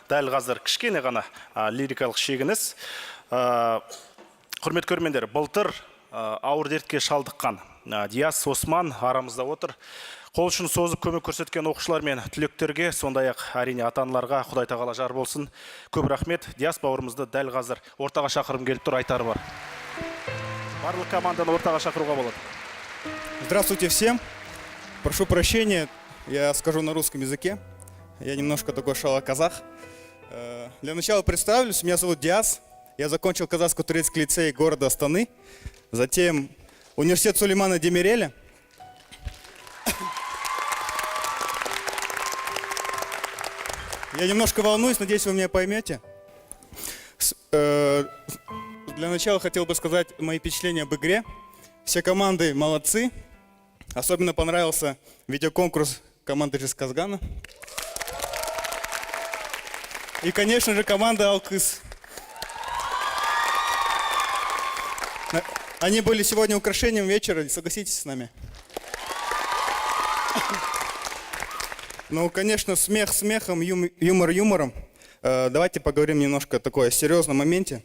дәл қазір кішкене ғана лирикалық шегініс. Құрметті көрермендер, былтыр ауыр дертке шалдыққан Диас Осман арамызда отыр. Қол ұшын созып көмек көрсеткен оқушылар мен түлектерге, сондай-ақ әрине ата-аналарға Құдай тағала жар болсын. Көп рахмет. Диас бауырымызды дәл қазір ортаға шақырым келіп тұр, айтары бар. Барлық команданы ортаға шақыруға болады. Здравствуйте всем. Прошу прощения, я скажу на русском языке. Я немножко такой шалоказах. Для начала представлюсь, меня зовут Диас. Я закончил Казахско-турецкий лицей города Астаны. Затем университет Сулеймана Демиреля. Я немножко волнуюсь, надеюсь, вы меня поймете. Для начала хотел бы сказать мои впечатления об игре. Все команды молодцы. Особенно понравился видеоконкурс команды Жезказгана. И, конечно же, команда Алкыс. Они были сегодня украшением вечера, согласитесь с нами? Ну, конечно, смех смехом, юмор юмором. Давайте поговорим немножко о такой серьезном моменте.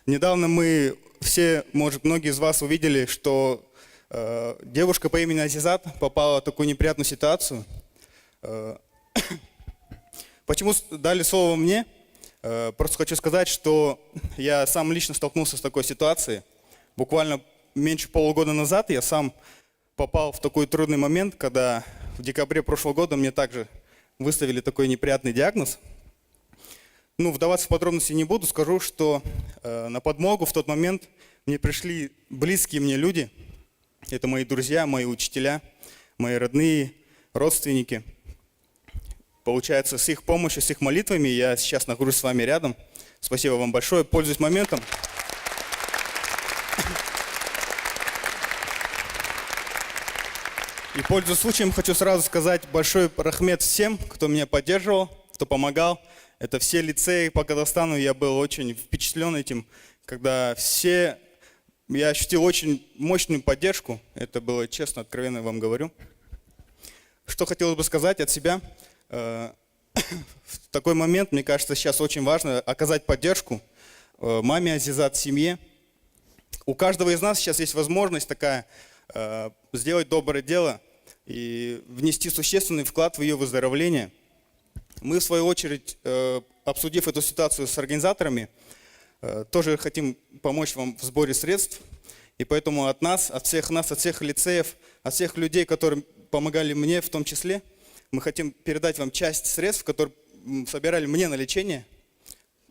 Недавно мы все, может, многие из вас увидели, что девушка по имени Азизат попала в такую неприятную ситуацию. Почему дали слово мне? Просто хочу сказать, что я сам лично столкнулся с такой ситуацией. Буквально меньше полугода назад я сам попал в такой трудный момент, когда в декабре прошлого года мне также выставили такой неприятный диагноз. Ну, вдаваться в подробности не буду, скажу, что на подмогу в тот момент мне пришли близкие мне люди. Это мои друзья, мои учителя, мои родные, родственники. Получается, с их помощью, с их молитвами я сейчас нахожусь с вами рядом. Спасибо вам большое, пользуюсь моментом. И пользуясь случаем, хочу сразу сказать большой рахмет всем, кто меня поддерживал, кто помогал. Это все лицеи по Казахстану, я был очень впечатлен этим, когда я ощутил очень мощную поддержку. Это было честно, откровенно вам говорю. Что хотелось бы сказать от себя. В такой момент, мне кажется, сейчас очень важно оказать поддержку маме Азизат, семье. У каждого из нас сейчас есть возможность такая сделать доброе дело и внести существенный вклад в ее выздоровление. Мы, в свою очередь, обсудив эту ситуацию с организаторами, тоже хотим помочь вам в сборе средств. И поэтому от нас, от всех лицеев, от всех людей, которые помогали мне в том числе, мы хотим передать вам часть средств, которые собирали мне на лечение.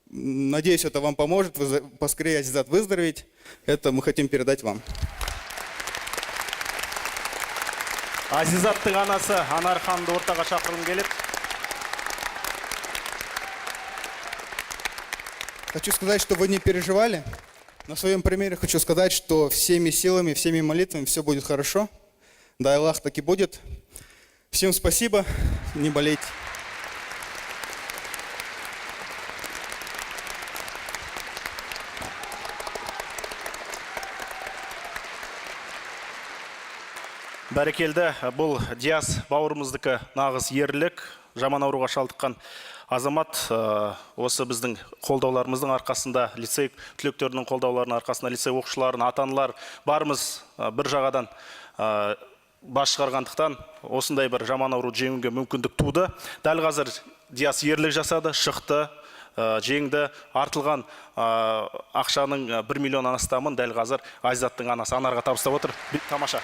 Надеюсь, это вам поможет поскорее Азизат выздороветь. Это мы хотим передать вам. Азизаттың анасы Анар ханымды ортаға шақырғым келеді. Хочу сказать, что вы не переживали. На своем примере хочу сказать, что всеми силами, всеми молитвами все будет хорошо. Да, Аллах так и будет. Всем спасибо, не болейте. Бәрекелді, бұл Диас бауырымыздікі нағыз ерлік, жаман ауруға шалдыққан азамат. Осы біздің қолдауларымыздың арқасында, лицей түлектерінің қолдауларының арқасында, лицей оқушыларын, ата-аналар барымыз бір жағадан бас шығарғандықтан осындай бір жаман ауру жеңуге мүмкіндік туды. Дәл қазір Диас ерлік жасады, шықты, жеңді, артылған ақшаның 1 миллион астамын дәл қазір Азизаттың анасы Анарға табыстап отыр. Тамаша.